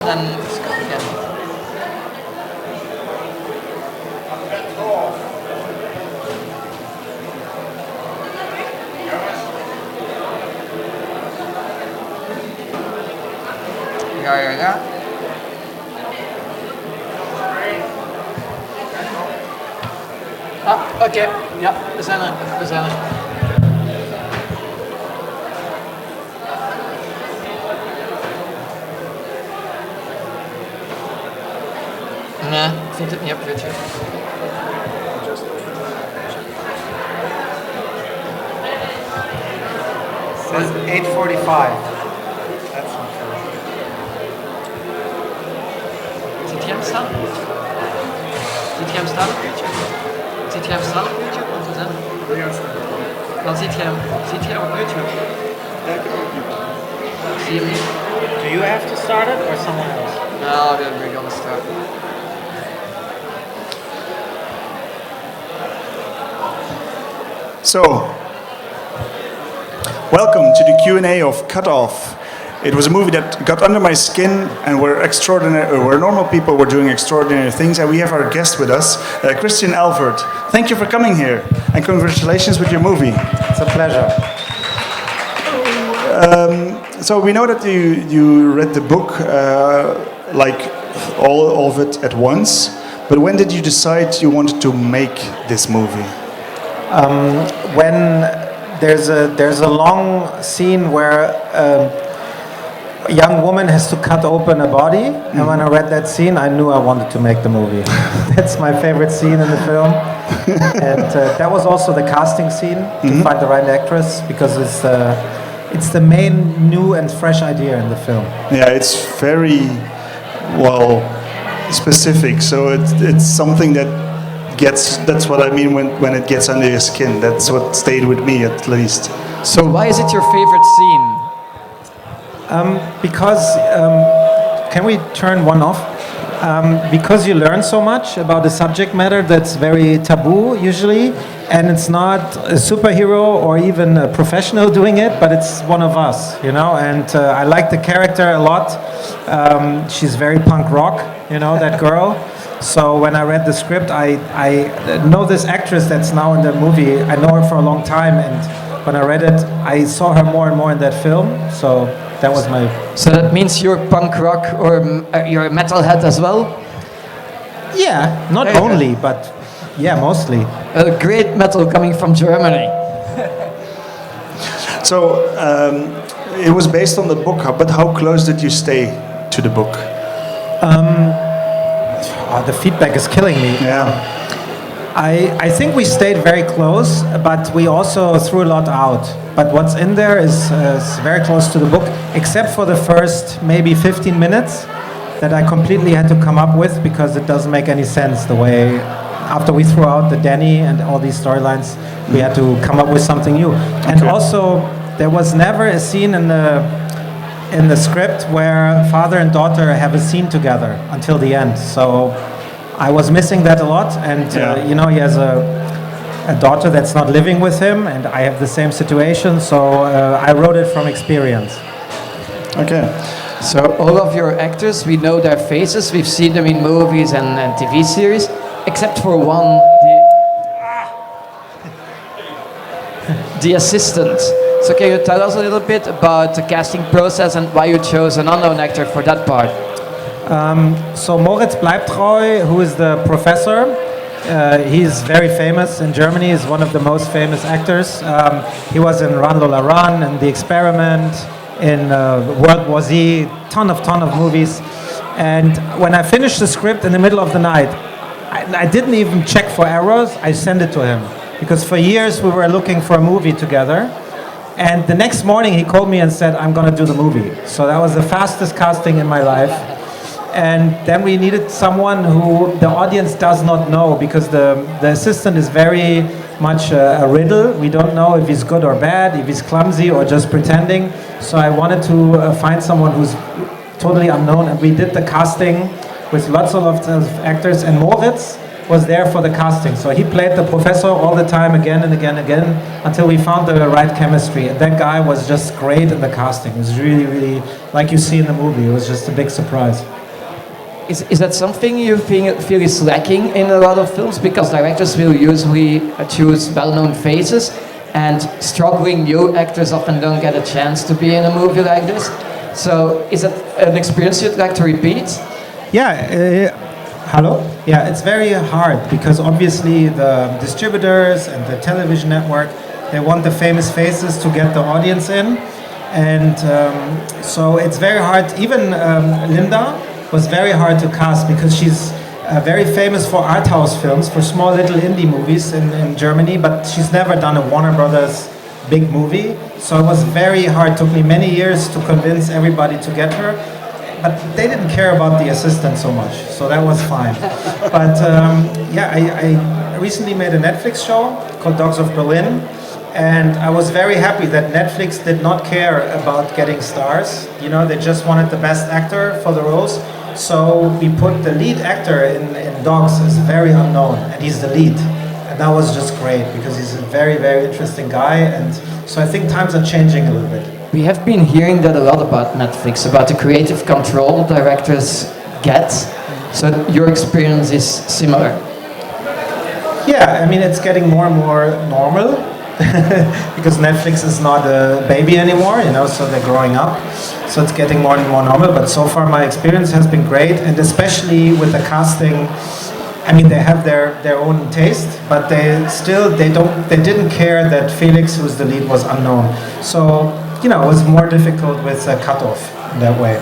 Then let's go again. Ja. Ah, oké. Ja, we zijn er. We zijn er. Nee, ik vind het niet op YouTube. Says 8:45. That's not true. Ziet je hem staan? Ziet je hem staan op YouTube? Ziet je hem staan op YouTube? Want we zijn... Dan ziet je hem op YouTube. Zie je hem niet? Do you have to start it or someone else? No, we're gonna start. So, welcome to the Q&A of Cut Off. It was a movie that got under my skin, and where normal people were doing extraordinary things, and we have our guest with us, Christian Alvart. Thank you for coming here, and congratulations with your movie. It's a pleasure. So we know that you read the book, like all of it at once, but when did you decide you wanted to make this movie? When there's a long scene where a young woman has to cut open a body, and when I read that scene, I knew I wanted to make the movie. That's my favorite scene in the film, and that was also the casting scene to find the right actress, because it's the main new and fresh idea in the film. Yeah, it's very well specific. So it's something that's what I mean when it gets under your skin. That's what stayed with me, at least. So why is it your favorite scene? Because can we turn one off? Because you learn so much about the subject matter that's very taboo usually, and it's not a superhero or even a professional doing it, but it's one of us, you know. And I like the character a lot. She's very punk rock, you know, that girl. So when I read the script, I know this actress that's now in the movie. I know her for a long time, and when I read it, I saw her more and more in that film. So that was my... So that means you're punk rock or you're a metalhead as well? Yeah, not only, but yeah, mostly. A great metal coming from Germany. So it was based on the book, but how close did you stay to the book? The feedback is killing me. Yeah. I think we stayed very close, but we also threw a lot out. But what's in there is very close to the book, except for the first maybe 15 minutes that I completely had to come up with, because it doesn't make any sense the way, after we threw out the Danny and all these storylines, we had to come up with something new. And also, there was never a scene in the script where father and daughter have a scene together until the end. So I was missing that a lot, and you know, he has a daughter that's not living with him, and I have the same situation, so I wrote it from experience. Okay. So all of your actors, we know their faces, we've seen them in movies and TV series, except for one, the assistant. So can you tell us a little bit about the casting process and why you chose an unknown actor for that part? So Moritz Bleibtreu, who is the professor, he's very famous in Germany. He's one of the most famous actors. He was in Run Lola Run and The Experiment, in World War Z, ton of movies. And when I finished the script in the middle of the night, I didn't even check for errors. I sent it to him, because for years we were looking for a movie together. And the next morning he called me and said, I'm going to do the movie. So that was the fastest casting in my life. And then we needed someone who the audience does not know, because the assistant is very much a riddle. We don't know if he's good or bad, if he's clumsy or just pretending. So I wanted to find someone who's totally unknown, and we did the casting with lots of actors. And Moritz was there for the casting. So he played the professor all the time, again and again and again, until we found the right chemistry. And that guy was just great in the casting. It was really, really, like you see in the movie, it was just a big surprise. Is that something you feel is lacking in a lot of films? Because directors will usually choose well-known faces, and struggling new actors often don't get a chance to be in a movie like this. So is it an experience you'd like to repeat? Yeah, hello? Yeah, it's very hard because obviously the distributors and the television network, they want the famous faces to get the audience in. And so it's very hard. Even Linda was very hard to cast because she's very famous for art house films, for small little indie movies in Germany, but she's never done a Warner Brothers big movie. So it was very hard. It took me many years to convince everybody to get her. But they didn't care about the assistant so much, so that was fine. But yeah, I recently made a Netflix show called Dogs of Berlin, and I was very happy that Netflix did not care about getting stars. You know, they just wanted the best actor for the roles. So we put the lead actor in Dogs as very unknown, and he's the lead. And that was just great because he's a very, very interesting guy. And so I think times are changing a little bit. We have been hearing that a lot about Netflix, about the creative control directors get. So your experience is similar. Yeah, I mean, it's getting more and more normal because Netflix is not a baby anymore, you know, so they're growing up. So it's getting more and more normal. But so far my experience has been great, and especially with the casting. I mean, they have their own taste, but they didn't care that Felix, who's the lead, was unknown. So, you know, it was more difficult with a cutoff in that way.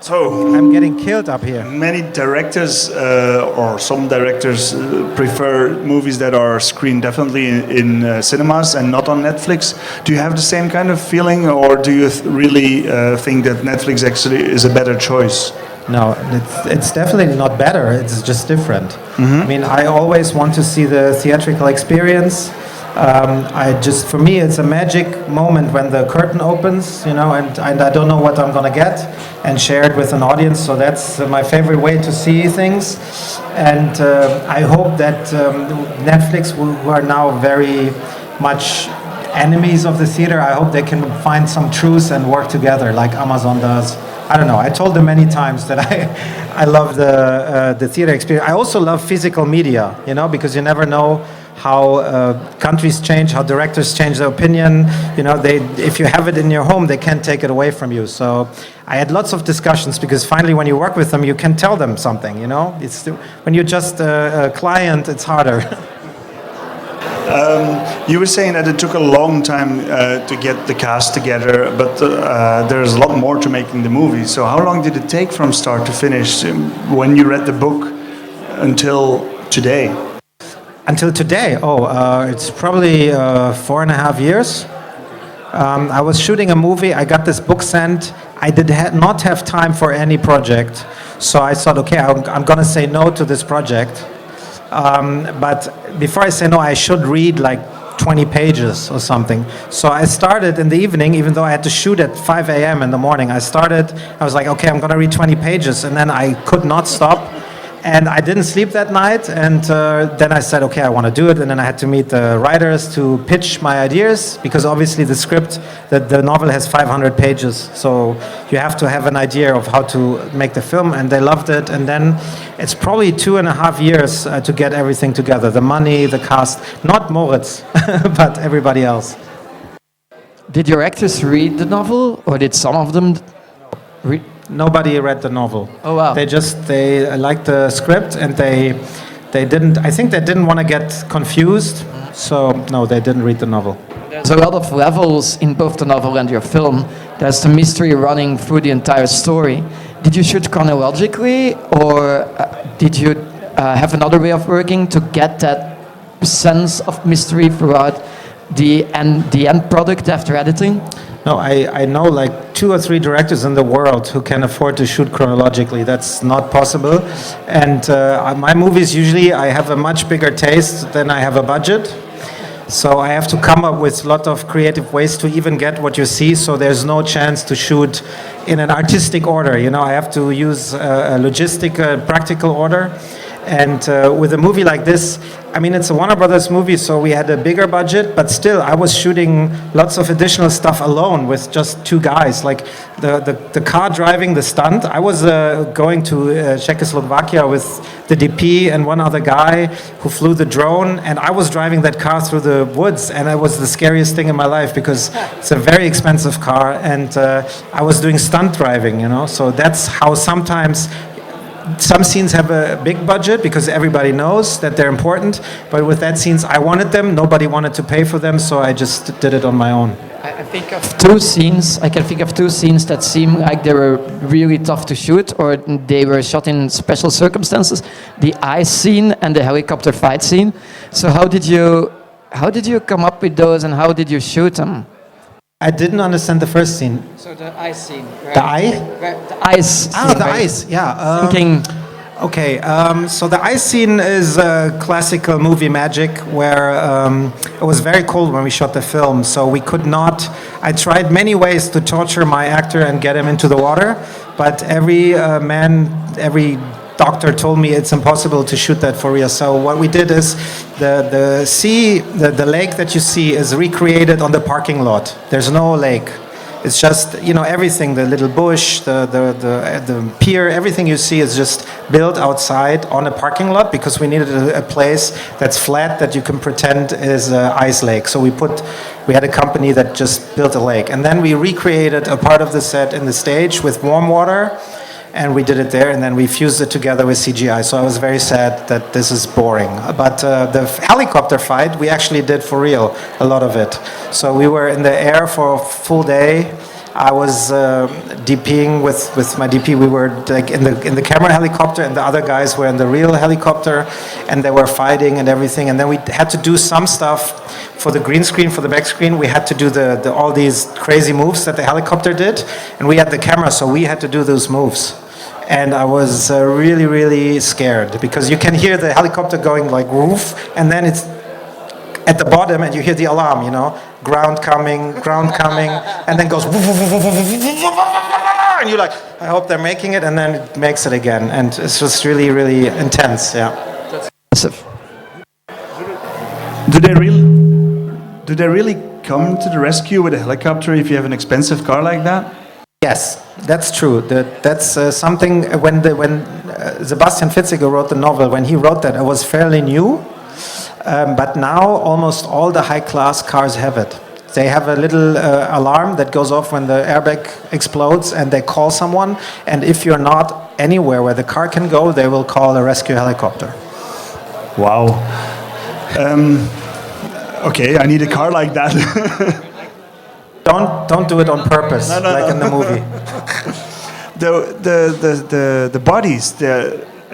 So I'm getting killed up here. Many directors, or some directors, prefer movies that are screened definitely in cinemas and not on Netflix. Do you have the same kind of feeling, or do you really think that Netflix actually is a better choice? No, it's definitely not better. It's just different. Mm-hmm. I mean, I always want to see the theatrical experience. For me, it's a magic moment when the curtain opens, you know, and I don't know what I'm gonna get, and share it with an audience. So that's my favorite way to see things. And I hope that Netflix, who are now very much enemies of the theater, I hope they can find some truth and work together like Amazon does. I don't know. I told them many times that I love the theater experience. I also love physical media, you know, because you never know how countries change, how directors change their opinion. You know, if you have it in your home, they can't take it away from you. So I had lots of discussions because finally, when you work with them, you can tell them something. You know, when you're just a client, it's harder. You were saying that it took a long time to get the cast together, but there's a lot more to making the movie. So how long did it take from start to finish when you read the book until today? Until today? It's probably 4.5 years. I was shooting a movie. I got this book sent. I did not have time for any project. So I thought, okay, I'm going to say no to this project. But before I say no, I should read like 20 pages or something. So I started in the evening, even though I had to shoot at 5 a.m. in the morning. I was like, okay, I'm going to read 20 pages. And then I could not stop. And I didn't sleep that night. And then I said, okay, I want to do it. And then I had to meet the writers to pitch my ideas, because obviously the script, the novel has 500 pages. So you have to have an idea of how to make the film. And they loved it. And then it's probably 2.5 years to get everything together. The money, the cast, not Moritz, but everybody else. Did your actors read the novel, or did some of them read? Nobody read the novel. Oh wow! They liked the script, and they didn't. I think they didn't want to get confused. So no, they didn't read the novel. There's a lot of levels in both the novel and your film. There's the mystery running through the entire story. Did you shoot chronologically, or did you have another way of working to get that sense of mystery throughout the end product after editing? No, I know like 2 or 3 directors in the world who can afford to shoot chronologically. That's not possible. And my movies, usually I have a much bigger taste than I have a budget. So I have to come up with a lot of creative ways to even get what you see. So there's no chance to shoot in an artistic order. You know, I have to use a logistic, practical order. And with a movie like this, I mean, it's a Warner Brothers movie, so we had a bigger budget, but still, I was shooting lots of additional stuff alone with just 2 guys. Like the car driving the stunt, I was going to Czechoslovakia with the DP and one other guy who flew the drone, and I was driving that car through the woods, and it was the scariest thing in my life because it's a very expensive car, and I was doing stunt driving, you know, so that's how sometimes some scenes have a big budget because everybody knows that they're important, but with that scenes, I wanted them, nobody wanted to pay for them, so I just did it on my own. I think of 2 scenes. I can think of 2 scenes that seem like they were really tough to shoot, or they were shot in special circumstances: the ice scene and the helicopter fight scene. So how did you come up with those, and how did you shoot them? I didn't understand the first scene. So the ice scene. Right? The eye? The ice. Ah, scene, the right? ice, yeah. Thinking. Okay, so the ice scene is classical movie magic where it was very cold when we shot the film, so we could not. I tried many ways to torture my actor and get him into the water, but every doctor told me it's impossible to shoot that for real. So what we did is the lake that you see is recreated on the parking lot. There's no lake. It's just, you know, everything, the little bush, the pier, everything you see is just built outside on a parking lot because we needed a place that's flat that you can pretend is an ice lake. So we had a company that just built a lake. And then we recreated a part of the set in the stage with warm water, and we did it there, and then we fused it together with CGI. So I was very sad that this is boring. But the helicopter fight, we actually did for real, a lot of it. So we were in the air for a full day. I was DPing with my DP. We were like in the camera helicopter, and the other guys were in the real helicopter, and they were fighting and everything. And then we had to do some stuff for the green screen, for the back screen. We had to do all these crazy moves that the helicopter did, and we had the camera, so we had to do those moves. And I was really, really scared because you can hear the helicopter going like woof, and then it's at the bottom, and you hear the alarm, you know, ground coming, and then goes woof, woof, woof, woof, woof, woof, woof, and you're like, I hope they're making it, and then it makes it again, and it's just really, really intense, yeah. Do they really come to the rescue with a helicopter if you have an expensive car like that? Yes, that's true. That's something when Sebastian Fitzek wrote the novel, when he wrote that, it was fairly new. But now almost all the high-class cars have it. They have a little alarm that goes off when the airbag explodes, and they call someone. And if you're not anywhere where the car can go, they will call a rescue helicopter. Wow. Okay, I need a car like that. Don't do it on purpose, in the movie. The bodies,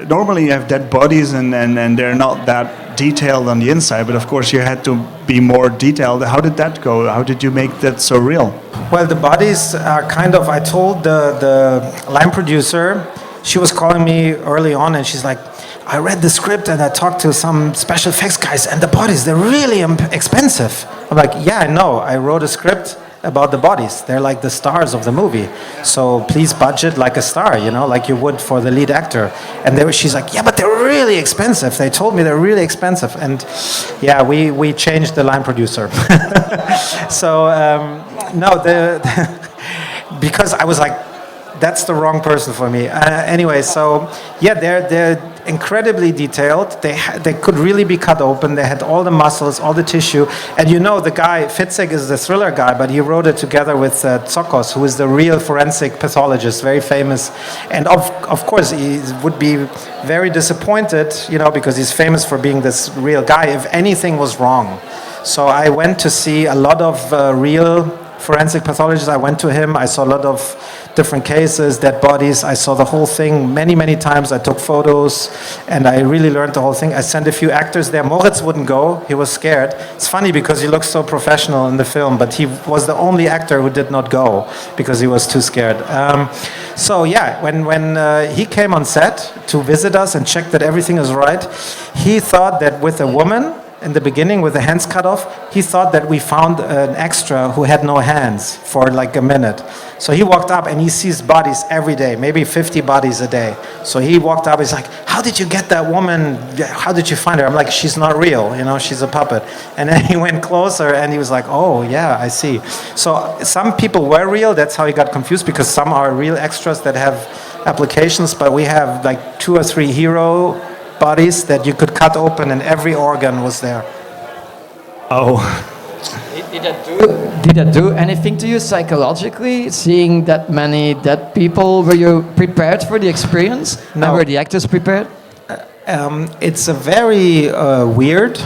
normally you have dead bodies and they're not that detailed on the inside, but of course you had to be more detailed. How did that go? How did you make that so real? Well, the bodies are I told the line producer, she was calling me early on, and she's like, I read the script and I talked to some special effects guys, and the bodies, they're really expensive. I'm like, yeah, I know. I wrote a script about the bodies. They're like the stars of the movie. So please budget like a star, you know, like you would for the lead actor. And she's like, yeah, but they're really expensive. They told me they're really expensive. And yeah, we changed the line producer. So because I was like, that's the wrong person for me. Anyway, so yeah, they're incredibly detailed. They could really be cut open. They had all the muscles, all the tissue. And you know, the guy, Fitzek is the thriller guy, but he wrote it together with Tsokos, who is the real forensic pathologist, very famous. And of course, he would be very disappointed, you know, because he's famous for being this real guy, if anything was wrong. So I went to see a lot of real forensic pathologists. I went to him. I saw a lot of different cases, dead bodies. I saw the whole thing many, many times. I took photos, and I really learned the whole thing. I sent a few actors there. Moritz wouldn't go. He was scared. It's funny because he looks so professional in the film, but he was the only actor who did not go because he was too scared. So yeah, when he came on set to visit us and check that everything is right, he thought that with a woman in the beginning with the hands cut off, he thought that we found an extra who had no hands for like a minute. So he walked up and he sees bodies every day, maybe 50 bodies a day. So he walked up, he's like, how did you get that woman? How did you find her? I'm like, she's not real, you know, she's a puppet. And then he went closer and he was like, oh yeah, I see. So some people were real, that's how he got confused, because some are real extras that have applications, but we have like 2 or 3 hero bodies that you could cut open and every organ was there. Oh. Did that do anything to you psychologically, seeing that many dead people? Were you prepared for the experience? No. And were the actors prepared? It's a very weird,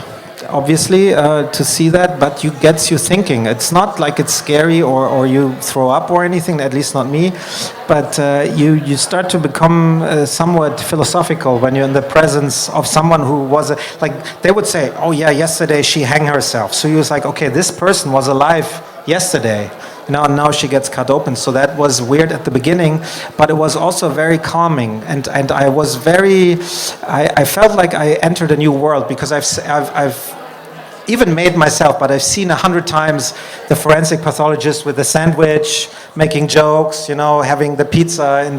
obviously, to see that, but it gets you thinking. It's not like it's scary or you throw up or anything, at least not me, but you start to become somewhat philosophical when you're in the presence of someone who was, like, they would say, oh yeah, yesterday she hanged herself. So you was like, okay, this person was alive yesterday. Now she gets cut open. So that was weird at the beginning, but it was also very calming. And I was I felt like I entered a new world, because I've even made myself, but I've seen 100 times the forensic pathologist with the sandwich, making jokes, you know, having the pizza in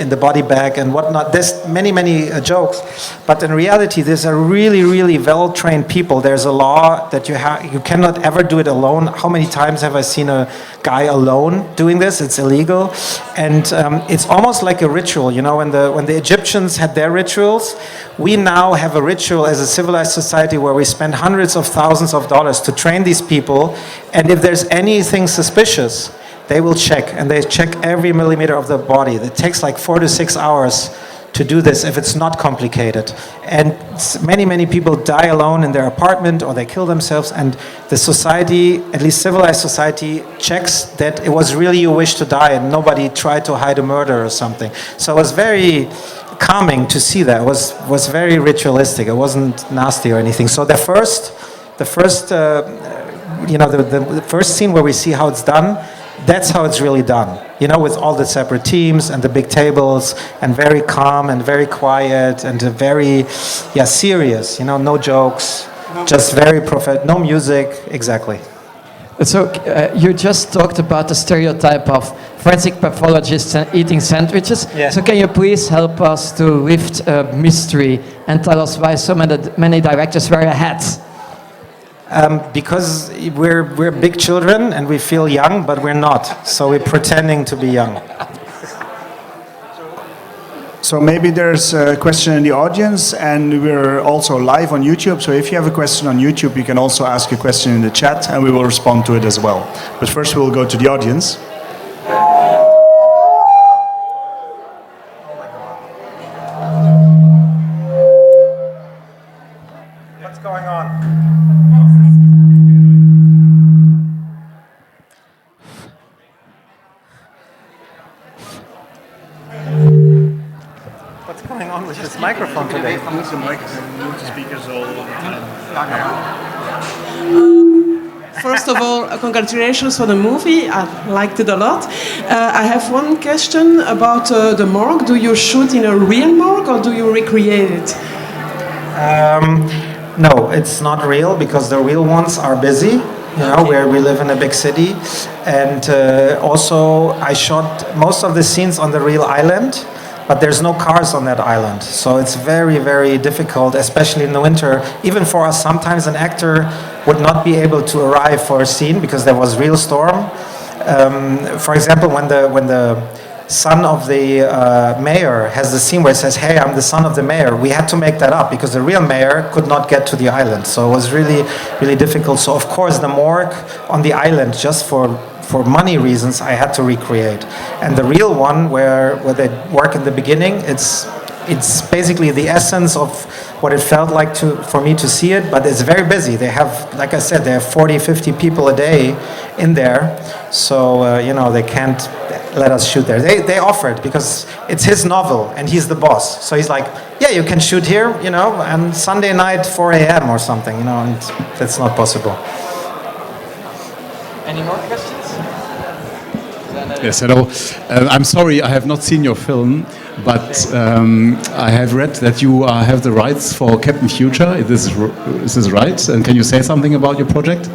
the body bag and whatnot. There's many jokes, but in reality, these are really well-trained people. There's a law that you cannot ever do it alone. How many times have I seen a guy alone doing this? It's illegal, and it's almost like a ritual. You know, when the Egyptians had their rituals, we now have a ritual as a civilized society where we spend hundreds of thousands of dollars to train these people, and if there's anything suspicious, they will check, and they check every millimeter of the body. It takes like 4 to 6 hours to do this if it's not complicated. And many people die alone in their apartment, or they kill themselves, and the society, at least civilized society, checks that it was really your wish to die and nobody tried to hide a murder or something. So it was very calming to see that. It was very ritualistic. It wasn't nasty or anything. So the first scene where we see how it's done, that's how it's really done, you know, with all the separate teams and the big tables, and very calm and very quiet and very, serious, you know, no jokes, just very no music, exactly. So you just talked about the stereotype of forensic pathologists eating sandwiches. Yeah. So can you please help us to lift a mystery and tell us why so many directors wear a hat? Because we're big children and we feel young, but we're not. So we're pretending to be young. So maybe there's a question in the audience, and we're also live on YouTube. So if you have a question on YouTube, you can also ask a question in the chat, and we will respond to it as well. But first, we'll go to the audience. What's going on? What's going on with this microphone today? Move the microphone, move the speakers all the time. First of all, congratulations for the movie. I liked it a lot. I have one question about the morgue. Do you shoot in a real morgue or do you recreate it? No, it's not real, because the real ones are busy, you know, where we live in a big city. And also I shot most of the scenes on the real island, but there's no cars on that island. So it's very difficult, especially in the winter. Even for us, sometimes an actor would not be able to arrive for a scene because there was real storm. For example, when the son of the mayor has the scene where it says, hey, I'm the son of the mayor, we had to make that up because the real mayor could not get to the island. So it was really difficult. So of course the morgue on the island, just for money reasons, I had to recreate. And the real one where they work in the beginning, it's basically the essence of what it felt like for me to see it, but it's very busy. They have, like I said, they have 40, 50 people a day in there. So, they can't let us shoot there. They offered, because it's his novel and he's the boss. So he's like, yeah, you can shoot here, and Sunday night, 4 a.m. or something, and that's not possible. Any more questions? Yes, hello. I'm sorry, I have not seen your film, but I have read that you have the rights for Captain Future. Is this right? And can you say something about your project?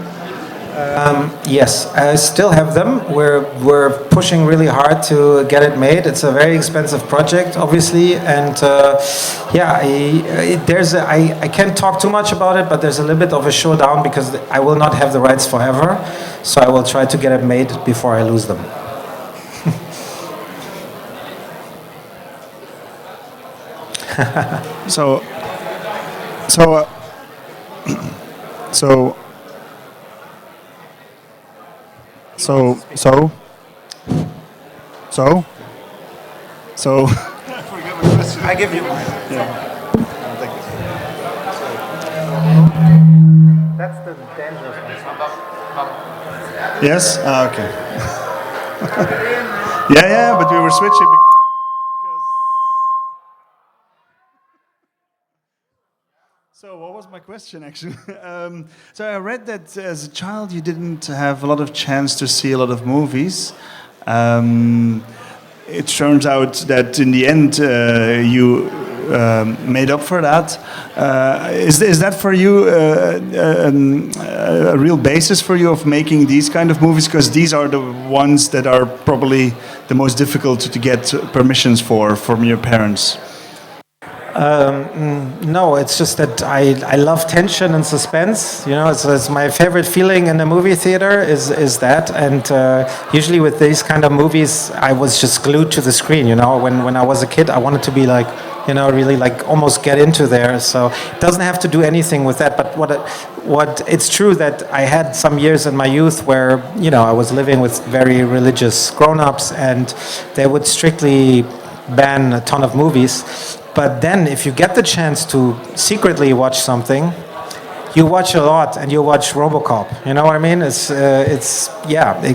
Yes, I still have them. We're pushing really hard to get it made. It's a very expensive project, obviously, and I can't talk too much about it, but there's a little bit of a showdown because I will not have the rights forever, so I will try to get it made before I lose them. So, I give you mine. That's the dangerous one. yes? Okay. yeah, but we were switching because... So what was my question actually? So I read that as a child you didn't have a lot of chance to see a lot of movies. It turns out that in the end you made up for that. Is that for you a real basis for you of making these kind of movies? Because these are the ones that are probably the most difficult to get permissions for from your parents. No, it's just that I love tension and suspense. You know, it's my favorite feeling in the movie theater is that. And usually with these kind of movies, I was just glued to the screen. You know, when I was a kid, I wanted to be like, you know, really like almost get into there. So it doesn't have to do anything with that. But what it's true that I had some years in my youth where, you know, I was living with very religious grown-ups and they would strictly ban a ton of movies. But then if you get the chance to secretly watch something, you watch a lot and you watch RoboCop. You know what I mean? It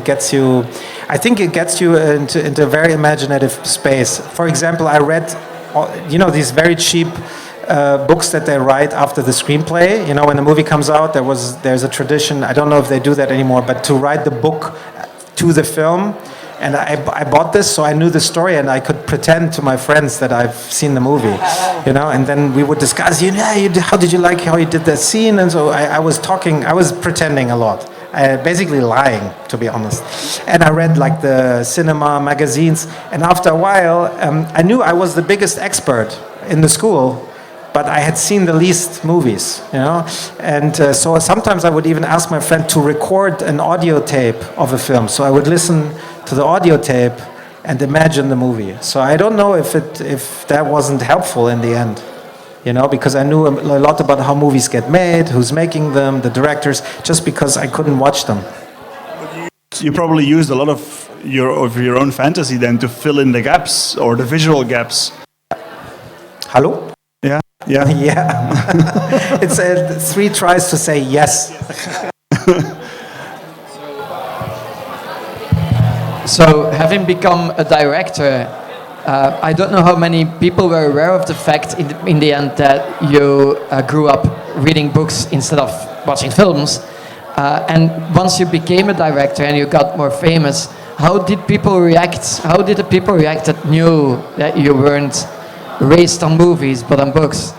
gets you, I think it gets you into a very imaginative space. For example, I read, you know, these very cheap books that they write after the screenplay. You know, when the movie comes out, there's a tradition, I don't know if they do that anymore, but to write the book to the film. And I bought this so I knew the story and I could pretend to my friends that I've seen the movie, you know, and then we would discuss, how did you like how you did that scene? And so I was pretending a lot, basically lying, to be honest. And I read like the cinema magazines, and after a while, I knew I was the biggest expert in the school, but I had seen the least movies, you know? And so sometimes I would even ask my friend to record an audio tape of a film. So I would listen to the audio tape and imagine the movie. So I don't know if that wasn't helpful in the end, you know, because I knew a lot about how movies get made, who's making them, the directors, just because I couldn't watch them. You probably used a lot of your own fantasy then to fill in the gaps or the visual gaps. Hello? Yeah. Yeah. It's 3 tries to say yes. So, having become a director, I don't know how many people were aware of the fact in the end that you grew up reading books instead of watching films. And once you became a director and you got more famous, how did people react? How did the people react that knew that you weren't raised on movies but on books?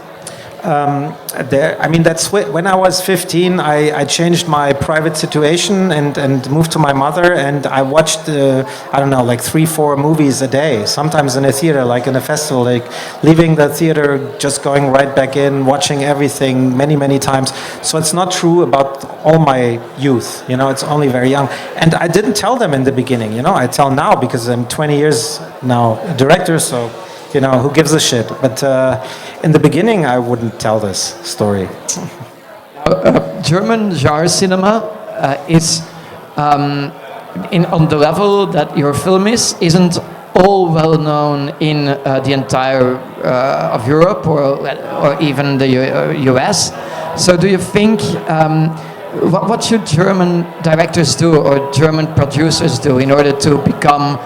That's when I was 15. I changed my private situation and moved to my mother, and I watched like 3-4 movies a day, sometimes in a theater, like in a festival, like leaving the theater, just going right back in, watching everything many times. So it's not true about all my youth, you know, it's only very young. And I didn't tell them in the beginning, you know, I tell now because I'm 20 years now a director, so you know, who gives a shit? But in the beginning, I wouldn't tell this story. German genre cinema is on the level that your film isn't all well known in the entire of Europe or even the US. So do you think, what should German directors do or German producers do in order to become,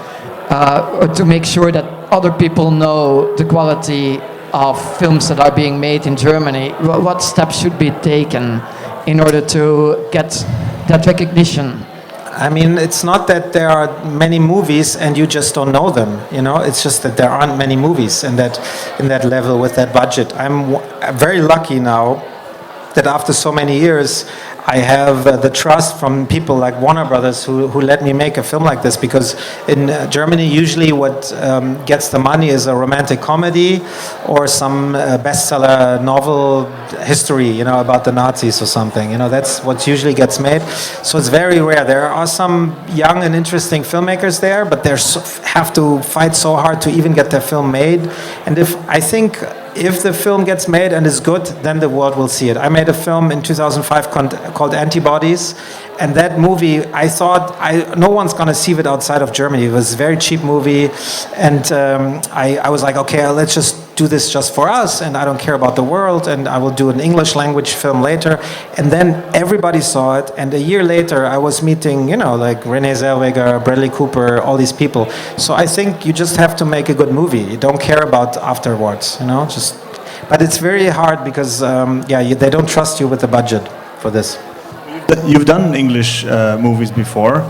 or to make sure that other people know the quality of films that are being made in Germany? What steps should be taken in order to get that recognition? I mean, it's not that there are many movies and you just don't know them. You know, it's just that there aren't many movies in that level with that budget. I'm very lucky now that after so many years, I have the trust from people like Warner Brothers who let me make a film like this, because in Germany usually what gets the money is a romantic comedy or some bestseller novel history, you know, about the Nazis or something. You know, that's what usually gets made. So it's very rare. There are some young and interesting filmmakers there, but they have to fight so hard to even get their film made. And I think if the film gets made and is good, then the world will see it. I made a film in 2005 called Antibodies, and that movie, I thought no one's going to see it outside of Germany. It was a very cheap movie, and I was like, okay, let's just do this just for us, and I don't care about the world, and I will do an English language film later. And then everybody saw it, and a year later I was meeting, you know, like Renée Zellweger, Bradley Cooper, all these people. So I think you just have to make a good movie. You don't care about afterwards, you know, but it's very hard because, they don't trust you with the budget for this. You've done English movies before.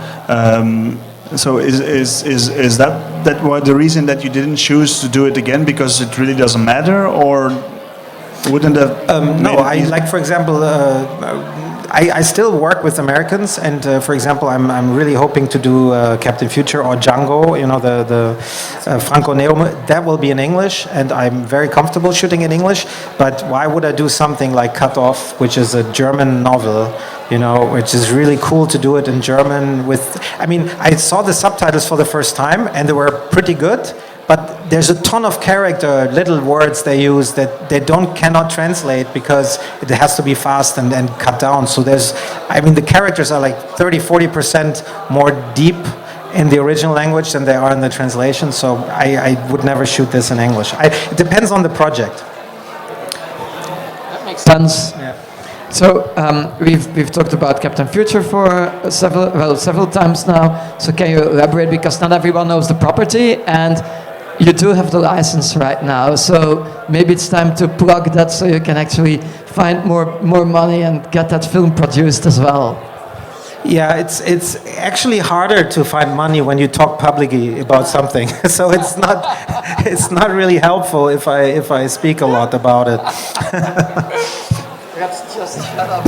So is that why the reason that you didn't choose to do it again, because it really doesn't matter, or wouldn't have? No, like, for example, I still work with Americans, and for example, I'm really hoping to do Captain Future or Django, you know, the Franco Nero. That will be in English, and I'm very comfortable shooting in English. But why would I do something like Cut Off, which is a German novel, you know, which is really cool to do it in German I saw the subtitles for the first time, and they were pretty good. But there's a ton of character, little words they use that they cannot translate because it has to be fast and cut down. So the characters are like 30-40% more deep in the original language than they are in the translation. So I would never shoot this in English. It depends on the project. That makes sense. Yeah. So we've talked about Captain Future for several times now. So can you elaborate, because not everyone knows the property, and you do have the license right now, so maybe it's time to plug that so you can actually find more money and get that film produced as well. Yeah, it's actually harder to find money when you talk publicly about something. So it's not really helpful if I speak a lot about it. Perhaps just shut up.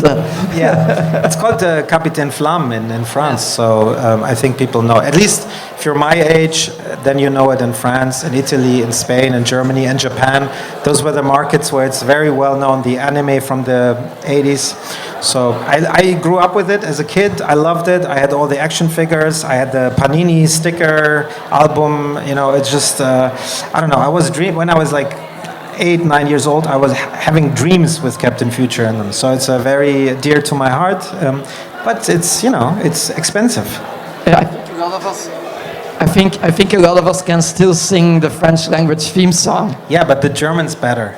Yeah, it's called Capitaine Flamme in France. So I think people know. At least if you're my age, then you know it in France, in Italy, in Spain, in Germany, and Japan. Those were the markets where it's very well known. The anime from the 80s. So I grew up with it as a kid. I loved it. I had all the action figures. I had the Panini sticker album. You know, it's just I don't know. When I was like 8-9 years old, I was having dreams with Captain Future in them. So it's very dear to my heart. But it's it's expensive. Yeah, I think a lot of us. I think a lot of us can still sing the French language theme song. Yeah, but the German's better.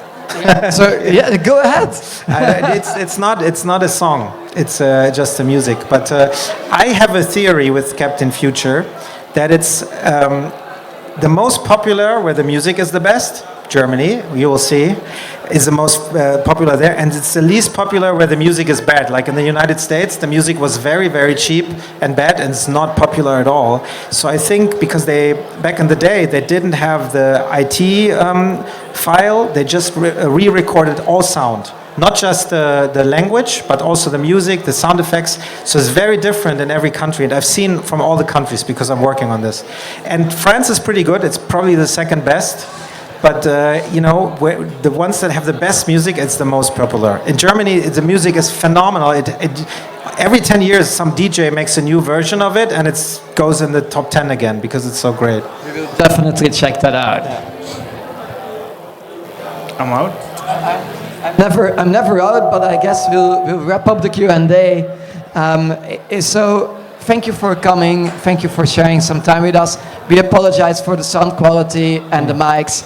So yeah, go ahead. It's not a song. It's just the music. But I have a theory with Captain Future that it's the most popular where the music is the best. Germany, you will see, is the most popular there, and it's the least popular where the music is bad. Like in the United States, the music was very, very cheap and bad, and it's not popular at all. So I think because back in the day, they didn't have the IT file, they just re-recorded all sound. Not just the language, but also the music, the sound effects. So it's very different in every country. And I've seen from all the countries because I'm working on this. And France is pretty good. It's probably the second best. But, the ones that have the best music, it's the most popular. In Germany, the music is phenomenal. Every 10 years, some DJ makes a new version of it, and it goes in the top 10 again because it's so great. We will definitely check that out. I'm out. I'm never out, but I guess we'll wrap up the Q&A. So thank you for coming. Thank you for sharing some time with us. We apologize for the sound quality and the mics.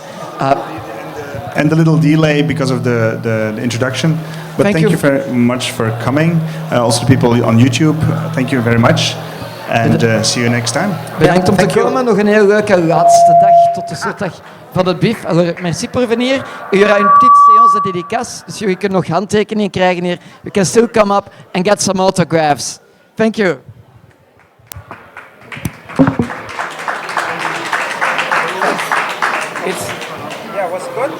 And the little delay because of the introduction. But thank you very much for coming. Also the people on YouTube, thank you very much. And see you next time. Bedankt om te komen. Nog een heel leuke laatste dag tot de slotdag van het BIF. Alors, merci pour venir. Il y aura une petite séance de dédicace. Dus jullie kunnen nog handtekeningen krijgen hier. You can still come up and get some autographs. Thank you. It's yeah, was good.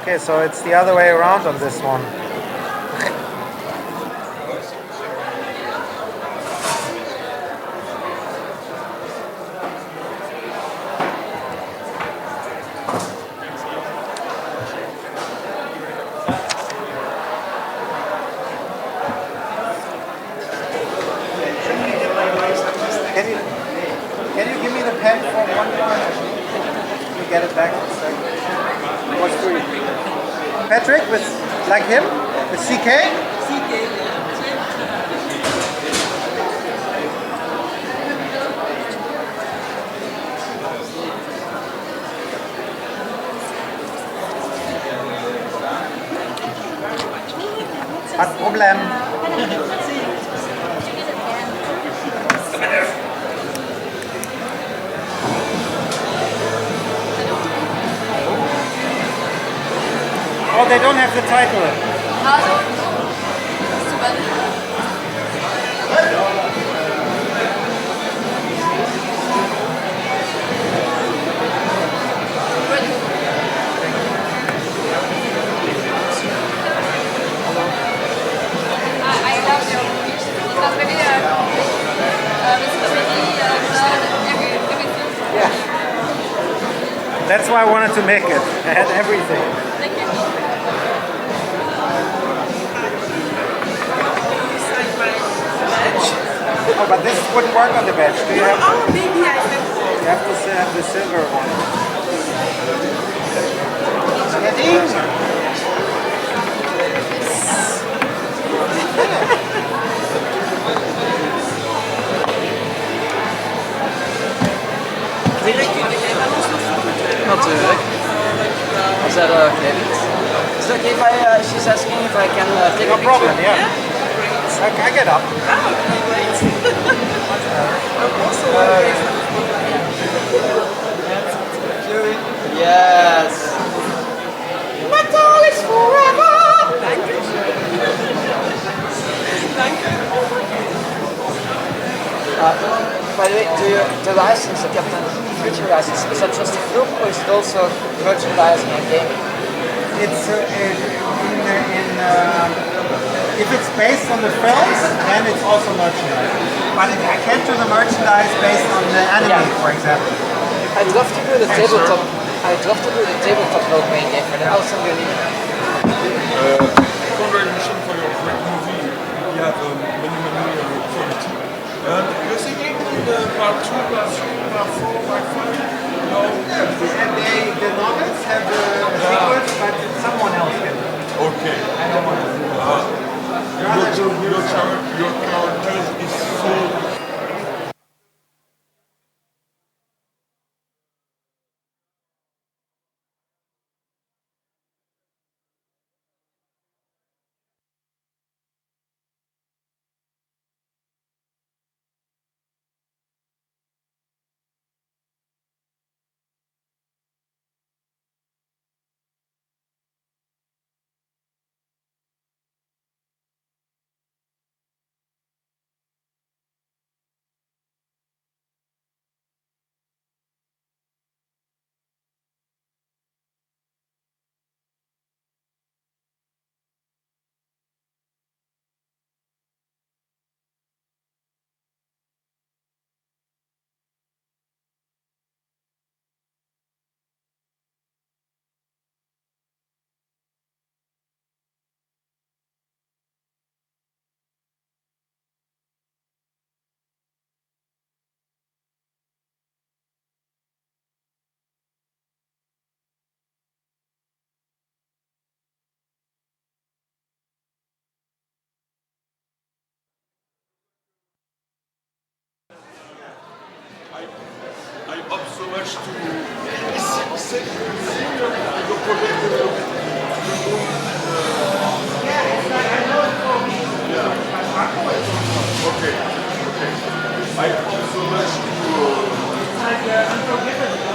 Okay, so it's the other way around on this one. Can you give me the pen for one more? Let me get it back in a second. What's for you? Patrick with like him? With CK? Hat Problem. Oh, they don't have the title. That's why I wanted to make it. I had everything. Oh, but this wouldn't work on the badge. Do you have? Oh, maybe I can. You have to have the silver one. Get in. Natuurlijk. Is that okay? Is it okay if she's asking if I can take No a picture? problem, yeah. I get up. Yes. Metal is forever! Thank you. Thank you. By the way, the license, the Captain Future license, is that just a film or is it also merchandising and gaming? It's if it's based on the films, then it's also merchandise. But I can't do the merchandise based on the anime, for example. I'd love to do the tabletop. I'd love to do the tabletop role-playing game for the I'll send you a link. Congratulations for your great movie. You have many quality. You're thinking in the part 2, part 3, part 4, part 5? the novice have the secret, but someone else can. Okay. I don't want to do that. Your character is so I hope so much to see the project. Okay. I hope so much to.